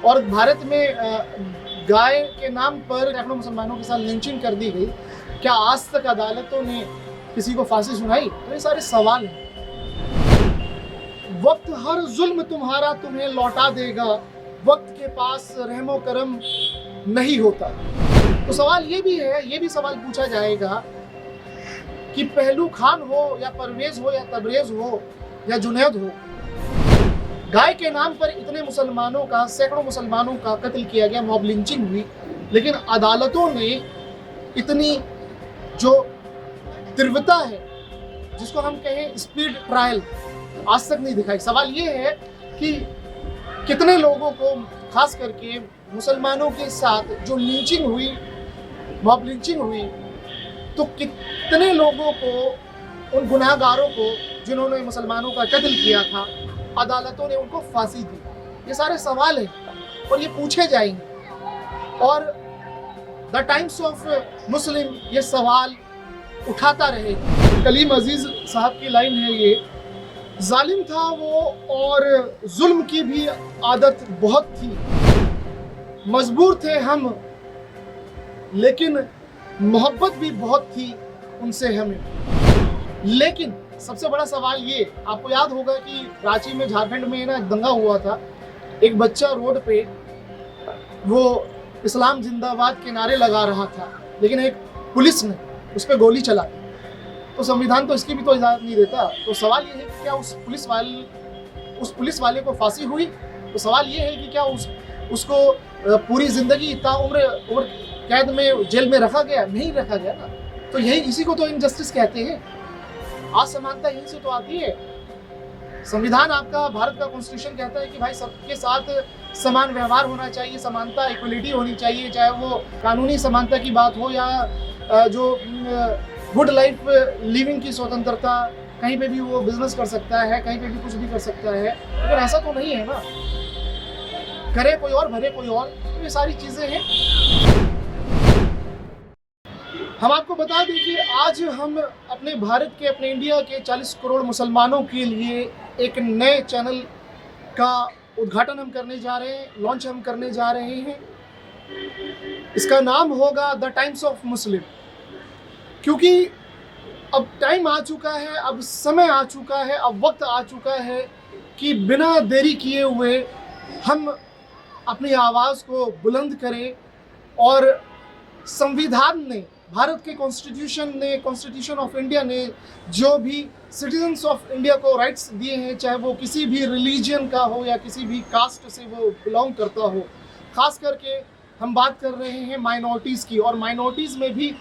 और भारत में गाय के नाम पर सैकड़ों मुसलमानों के साथ लिंचिंग कर दी गई। क्या आज तक अदालतों ने किसी को फांसी सुनाई? तो ये सारे सवाल हैं। वक्त हर जुल्म तुम्हारा तुम्हें लौटा देगा, वक्त के पास रहमो करम नहीं होता। तो सवाल ये भी है, ये भी सवाल पूछा जाएगा कि पहलू खान हो या परवेज हो या तबरेज हो या जुनैद हो, गाय के नाम पर इतने मुसलमानों का, सैकड़ों मुसलमानों का कत्ल किया गया, मॉब लिंचिंग हुई, लेकिन अदालतों ने इतनी जो तीव्रता है, जिसको हम कहें स्पीड ट्रायल, आज तक नहीं दिखाई। सवाल ये है कि कितने लोगों को, खास करके मुसलमानों के साथ जो लिंचिंग हुई, मॉब लिंचिंग हुई, तो कितने लोगों को, उन गुनाहगारों को जिन्होंने मुसलमानों का कत्ल किया था, अदालतों ने उनको फांसी दी? ये सारे सवाल हैं और ये पूछे जाएंगे। और द टाइम्स ऑफ मुस्लिम ये सवाल उठाता रहेगा। कलीम अजीज साहब की लाइन है ये, जालिम था वो और जुल्म की भी आदत बहुत थी, मजबूर थे हम लेकिन मोहब्बत भी बहुत थी उनसे हमें। लेकिन सबसे बड़ा सवाल ये, आपको याद होगा कि रांची में, झारखंड में ना दंगा हुआ था। एक बच्चा रोड पे वो इस्लाम जिंदाबाद के नारे लगा रहा था, लेकिन एक पुलिस ने उस पर गोली चला दी। तो संविधान तो इसकी भी तो इजाज़त नहीं देता। तो सवाल ये है कि क्या उस पुलिस वाले को फांसी हुई? तो सवाल ये है कि क्या उसको पूरी जिंदगी उम्र कैद में, जेल में रखा गया? नहीं रखा गया ना। तो यही, इसी को तो इनजस्टिस कहते हैं। असमानता यहीं से तो आती है। संविधान आपका, भारत का कॉन्स्टिट्यूशन कहता है कि भाई सबके साथ समान व्यवहार होना चाहिए, समानता, इक्वलिटी होनी चाहिए, चाहे वो कानूनी समानता की बात हो या जो गुड लाइफ लिविंग की स्वतंत्रता, कहीं पे भी वो बिजनेस कर सकता है, कहीं पे भी कुछ भी कर सकता है। लेकिन ऐसा तो नहीं है ना, करे कोई और भरे कोई और। तो ये सारी चीजें हैं। हम आपको बता दें कि आज हम अपने भारत के, अपने इंडिया के 40 करोड़ मुसलमानों के लिए एक नए चैनल का उद्घाटन हम करने जा रहे हैं, लॉन्च हम करने जा रहे हैं। इसका नाम होगा द टाइम्स ऑफ मुस्लिम। क्योंकि अब टाइम आ चुका है, अब समय आ चुका है, अब वक्त आ चुका है कि बिना देरी किए हुए हम अपनी आवाज़ को बुलंद करें। और संविधान ने, भारत के कॉन्स्टिट्यूशन ने, कॉन्स्टिट्यूशन ऑफ इंडिया ने जो भी सिटीजन्स ऑफ इंडिया को राइट्स दिए हैं, चाहे वो किसी भी रिलीजन का हो या किसी भी कास्ट से वो बिलोंग करता हो, खास करके हम बात कर रहे हैं माइनॉरिटीज़ की, और माइनॉरिटीज़ में भी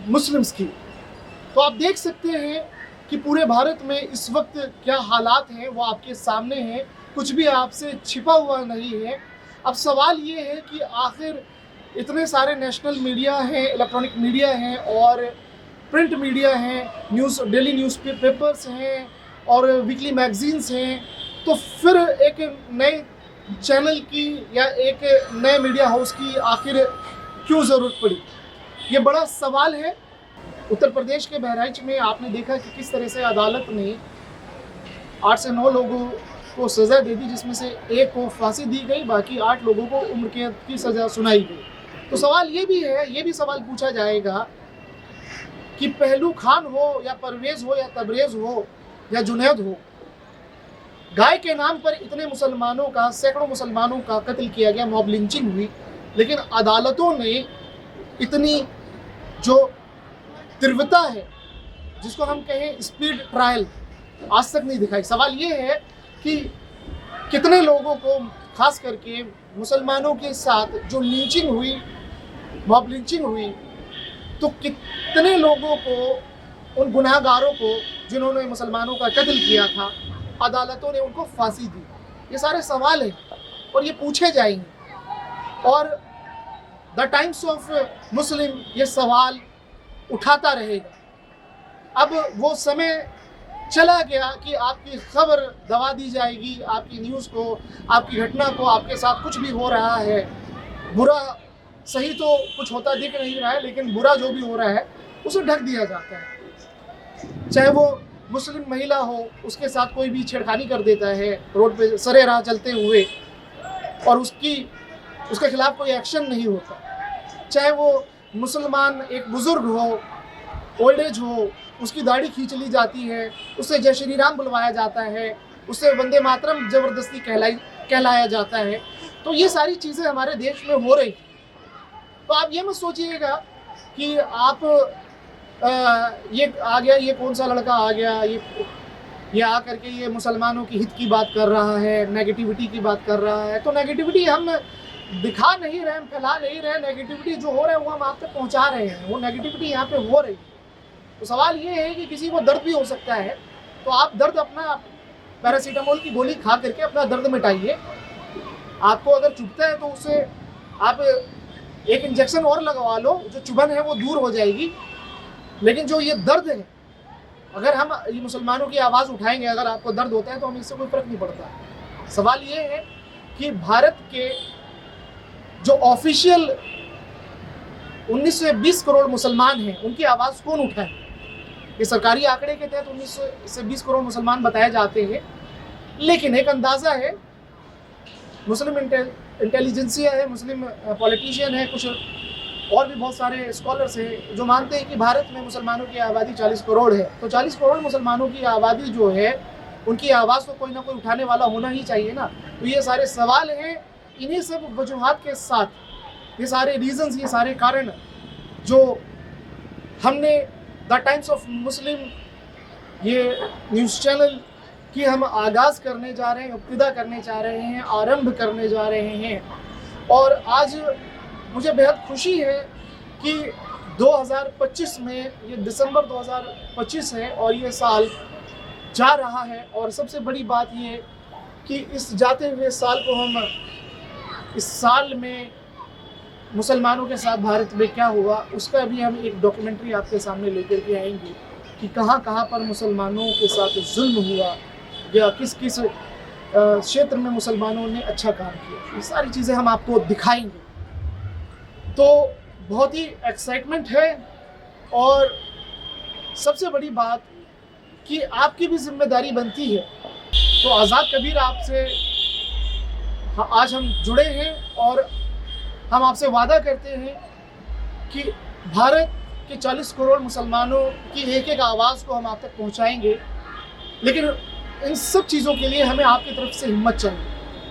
मुस्लिम्स की। तो आप देख सकते हैं कि पूरे भारत में इस वक्त क्या हालात हैं, वो आपके सामने हैं, कुछ भी आपसे छिपा हुआ नहीं है। अब सवाल ये है कि आखिर इतने सारे नेशनल मीडिया हैं, इलेक्ट्रॉनिक मीडिया हैं और प्रिंट मीडिया हैं, डेली न्यूज़पेपर्स हैं और वीकली मैगजीन्स हैं, तो फिर एक नए चैनल की या एक नए मीडिया हाउस की आखिर क्यों ज़रूरत पड़ी? ये बड़ा सवाल है। उत्तर प्रदेश के बहराइच में आपने देखा कि किस तरह से अदालत ने 8 से 9 लोगों को सज़ा दे दी, जिसमें से एक को फांसी दी गई, बाकी 8 लोगों को उम्र कैद की सज़ा सुनाई गई। तो सवाल ये भी है, ये भी सवाल पूछा जाएगा कि पहलू खान हो या परवेज हो या तबरेज हो या जुनैद हो, गाय के नाम पर इतने मुसलमानों का, सैकड़ों मुसलमानों का कत्ल किया गया, मॉब लिंचिंग हुई, लेकिन अदालतों ने इतनी जो तीव्रता है, जिसको हम कहें स्पीड ट्रायल, आज तक नहीं दिखाई। सवाल ये है कि कितने लोगों को, खास करके मुसलमानों के साथ जो लिंचिंग हुई, मॉब लिंचिंग हुई, तो कितने लोगों को, उन गुनाहगारों को जिन्होंने मुसलमानों का कत्ल किया था, अदालतों ने उनको फांसी दी? ये सारे सवाल हैं और ये पूछे जाएंगे। और द टाइम्स ऑफ मुस्लिम ये सवाल उठाता रहेगा। अब वो समय चला गया कि आपकी खबर दबा दी जाएगी, आपकी न्यूज़ को, आपकी घटना को, आपके साथ कुछ भी हो रहा है, बुरा सही तो कुछ होता दिख नहीं रहा है, लेकिन बुरा जो भी हो रहा है उसे ढक दिया जाता है। चाहे वो मुस्लिम महिला हो, उसके साथ कोई भी छेड़खानी कर देता है रोड पे सरे राह चलते हुए, और उसकी उसके खिलाफ कोई एक्शन नहीं होता। चाहे वो मुसलमान एक बुज़ुर्ग हो, ओल्ड एज हो, उसकी दाढ़ी खींच ली जाती है, उससे जय श्री राम बुलवाया जाता है, उससे वंदे मातरम ज़बरदस्ती कहलाया जाता है। तो ये सारी चीज़ें हमारे देश में हो रही। तो आप ये मत सोचिएगा कि आप ये आ गया, ये कौन सा लड़का आ गया, ये आ करके ये मुसलमानों की हित की बात कर रहा है, नेगेटिविटी की बात कर रहा है। तो नेगेटिविटी हम दिखा नहीं रहे, हम फैला नहीं रहे। नेगेटिविटी जो हो रहा है वो हम आप तक पहुंचा रहे हैं। वो नेगेटिविटी यहाँ पे हो रही है। तो सवाल ये है कि किसी को दर्द भी हो सकता है, तो आप दर्द अपना पैरासीटामोल की गोली खा करके अपना दर्द मिटाइए। आपको अगर चुभता है तो उससे आप एक इंजेक्शन और लगवा लो, जो चुभन है वो दूर हो जाएगी। लेकिन जो ये दर्द है, अगर हम ये मुसलमानों की आवाज़ उठाएंगे, अगर आपको दर्द होता है तो हमें इससे कोई फ़र्क नहीं पड़ता। सवाल ये है कि भारत के जो ऑफिशियल 19 से 20 करोड़ मुसलमान हैं, उनकी आवाज़ कौन उठाए? ये सरकारी आंकड़े के तहत 19 से 20 करोड़ मुसलमान बताए जाते हैं, लेकिन एक अंदाज़ा है, मुस्लिम इंटेलिजेंसिया है, मुस्लिम पॉलिटिशियन है, कुछ और भी बहुत सारे स्कॉलर्स हैं जो मानते हैं कि भारत में मुसलमानों की आबादी 40 करोड़ है। तो 40 करोड़ मुसलमानों की आबादी जो है, उनकी आवाज़ तो कोई ना कोई उठाने वाला होना ही चाहिए ना। तो ये सारे सवाल हैं। इन्हीं सब वजूहात के साथ, ये सारे रीज़न्स, ये सारे कारण जो हमने द टाइम्स ऑफ मुस्लिम ये न्यूज़ चैनल की हम आगाज़ करने जा रहे हैं, इब्तिदा करने जा रहे हैं, आरंभ करने जा रहे हैं। और आज मुझे बेहद खुशी है कि 2025 में, ये दिसंबर 2025 है और ये साल जा रहा है। और सबसे बड़ी बात ये कि इस जाते हुए साल को हम, इस साल में मुसलमानों के साथ भारत में क्या हुआ, उसका भी हम एक डॉक्यूमेंट्री आपके सामने लेकर के आएंगे कि कहाँ कहाँ पर मुसलमानों के साथ जुल्म हुआ या किस किस क्षेत्र में मुसलमानों ने अच्छा काम किया। ये सारी चीज़ें हम आपको दिखाएंगे। तो बहुत ही एक्साइटमेंट है। और सबसे बड़ी बात कि आपकी भी जिम्मेदारी बनती है। तो आज़ाद कबीर आपसे आज हम जुड़े हैं और हम आपसे वादा करते हैं कि भारत के 40 करोड़ मुसलमानों की एक एक आवाज़ को हम आप तक पहुंचाएंगे। लेकिन इन सब चीज़ों के लिए हमें आपकी तरफ से हिम्मत चाहिए,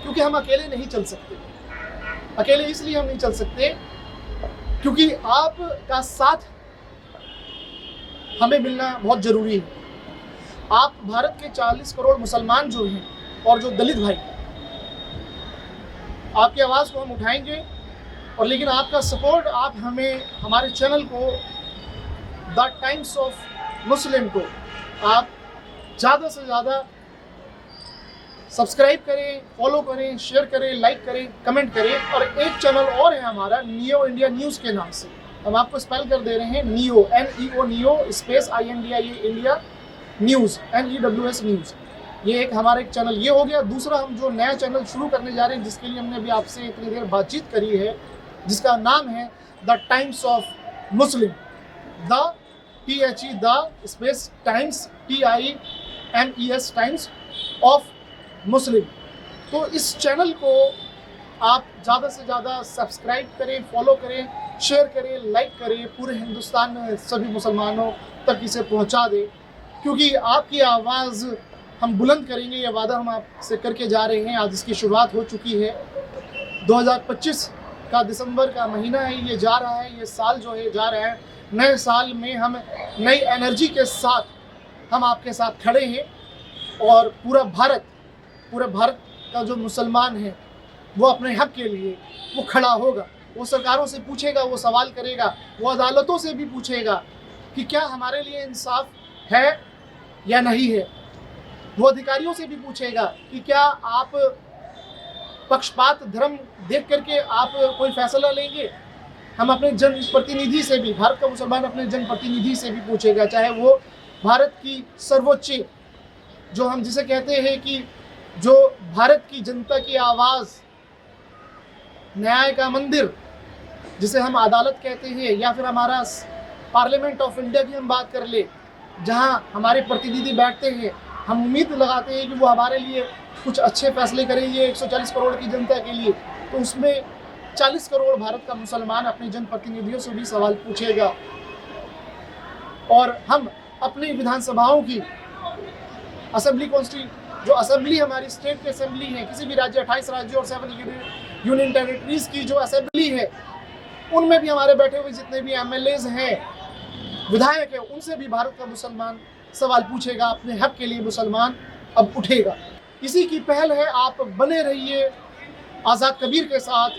क्योंकि हम अकेले नहीं चल सकते। अकेले इसलिए हम नहीं चल सकते क्योंकि आपका साथ हमें मिलना बहुत ज़रूरी है। आप भारत के 40 करोड़ मुसलमान जो हैं और जो दलित भाई, आपकी आवाज़ को हम उठाएंगे। और लेकिन आपका सपोर्ट, आप हमें, हमारे चैनल को, द टाइम्स ऑफ मुस्लिम को आप ज़्यादा से ज़्यादा सब्सक्राइब करें, फॉलो करें, शेयर करें, लाइक करें, कमेंट करें। और एक चैनल और है हमारा, नियो इंडिया न्यूज़ के नाम से। हम आपको स्पेल कर दे रहे हैं, neo, NEO, neo space INDIA India news, NEWS news. ये एक हमारा एक चैनल ये हो गया। दूसरा, हम जो नया चैनल शुरू करने जा रहे हैं, जिसके लिए हमने अभी आपसे इतनी देर बातचीत करी है, जिसका नाम है the times of Muslim. The THE the space times TIMES times of Muslim. तो इस चैनल को आप ज़्यादा से ज़्यादा सब्सक्राइब करें, फॉलो करें, शेयर करें, लाइक करें, पूरे हिंदुस्तान में सभी मुसलमानों तक इसे पहुंचा दें। क्योंकि आपकी आवाज़ हम बुलंद करेंगे, ये वादा हम आपसे करके जा रहे हैं। आज इसकी शुरुआत हो चुकी है। 2025 का दिसंबर का महीना है, ये जा रहा है, ये साल जो है जा रहा है। नए साल में हम नई एनर्जी के साथ हम आपके साथ खड़े हैं। और पूरा भारत का जो मुसलमान है वो अपने हक के लिए वो खड़ा होगा। वो सरकारों से पूछेगा, वो सवाल करेगा, वो अदालतों से भी पूछेगा कि क्या हमारे लिए इंसाफ है या नहीं है। वो अधिकारियों से भी पूछेगा कि क्या आप पक्षपात धर्म देख करके आप कोई फैसला लेंगे। हम अपने जनप्रतिनिधि से भी, भारत का मुसलमान अपने जनप्रतिनिधि से भी पूछेगा, चाहे वो भारत की सर्वोच्च, जो हम जिसे कहते हैं कि जो भारत की जनता की आवाज़, न्याय का मंदिर जिसे हम अदालत कहते हैं, या फिर हमारा पार्लियामेंट ऑफ इंडिया की हम बात कर ले, जहां हमारे प्रतिनिधि बैठते हैं। हम उम्मीद लगाते हैं कि वो हमारे लिए कुछ अच्छे फैसले करेंगे 140 करोड़ की जनता के लिए। तो उसमें 40 करोड़ भारत का मुसलमान अपने जनप्रतिनिधियों से भी सवाल पूछेगा। और हम अपनी विधानसभाओं की असेंबली जो असेंबली हमारी स्टेट की असेंबली है, किसी भी राज्य 28 राज्यों और 7 यूनियन टेरिटरीज की जो असेंबली है, उनमें भी हमारे बैठे हुए जितने भी एमएलएज हैं, विधायक हैं, उनसे भी भारत का मुसलमान सवाल पूछेगा। अपने हक के लिए मुसलमान अब उठेगा। इसी की पहल है। आप बने रहिए आज़ाद कबीर के साथ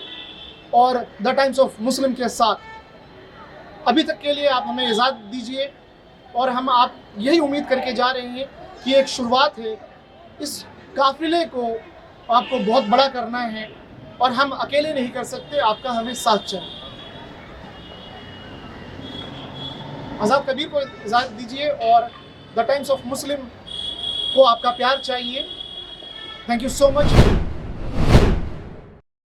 और द टाइम्स ऑफ मुस्लिम के साथ। अभी तक के लिए आप हमें इजाज़त दीजिए और हम आप यही उम्मीद करके जा रहे हैं कि एक शुरुआत है, इस काफिले को आपको बहुत बड़ा करना है और हम अकेले नहीं कर सकते, आपका हमें साथ चाहिए। आज़ाद कबीर को इजाज़त दीजिए और द टाइम्स ऑफ मुस्लिम को आपका प्यार चाहिए। Thank you so much.